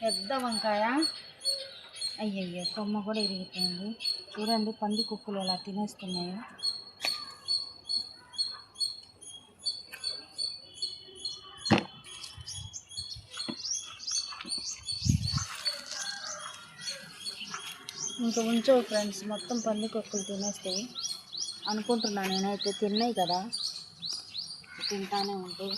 పెద్ద వంకాయ. అయ్యయ్యో కొమ్మ కూడా ఇరిగిపోయింది. చూడండి పంది కుక్కలు ఎలా తినేస్తున్నాయో. ఇంకా ఉంచవు ఫ్రెండ్స్, మొత్తం పంది కుక్కలు తినేస్తాయి అనుకుంటున్నాను నేనైతే. తిన్నాయి కదా, తింటానే ఉంటాయి.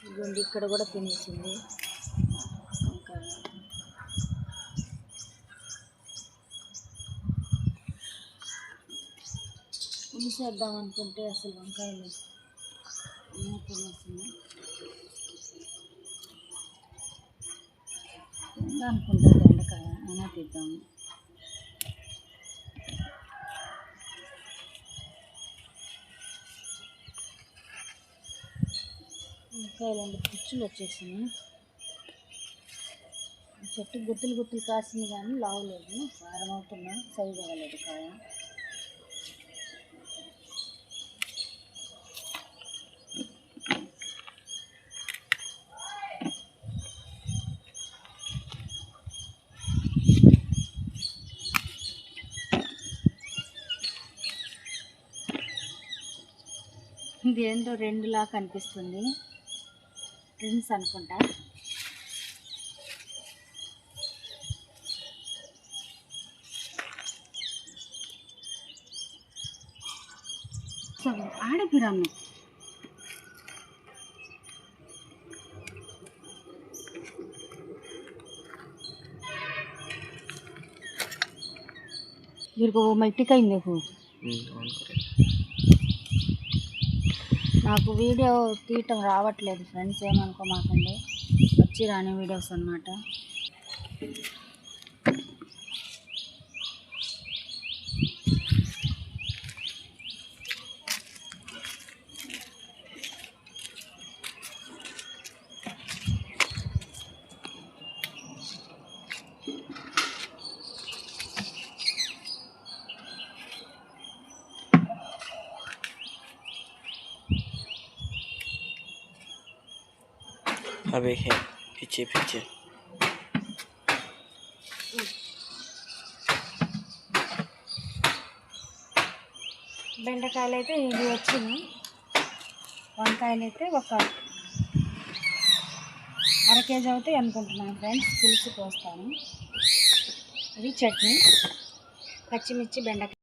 ఇదిగోండి ఇక్కడ కూడా తినేసింది ఇంకా. తీసేద్దాం అనుకుంటే అసలు వంకాయలు తినేసింది అనుకుంటా. బెండకాయ అయినా తీద్దాము. వంకాయలు పుచ్చులు వచ్చేసింది. చెట్టు గుత్తులు గుత్తులు కాసింది కానీ లావలేదు. వారం అవుతున్నా సైజు అవ్వలేదు కాయ. ఇది ఏంటో రెండులా కనిపిస్తుంది, ట్విన్స్ అనుకుంటా. ఆడపిరమ్మ వీరికి మట్టికైంది. నాకు వీడియో తీయటం రావట్లేదు ఫ్రెండ్స్, ఏమనుకోమాకండి. వచ్చి రాని వీడియోస్ అన్నమాట. अबे है पीछे पीछे బెండకాయలు అయితే ఇవి వచ్చినాయి. వంకాయలు అయితే ఒక అర కేజీ అవుతాయి అనుకుంటున్నాను ఫ్రెండ్స్. పులుసు పోస్తాను. ఇది చట్నీ, పచ్చిమిర్చి, బెండకాయ.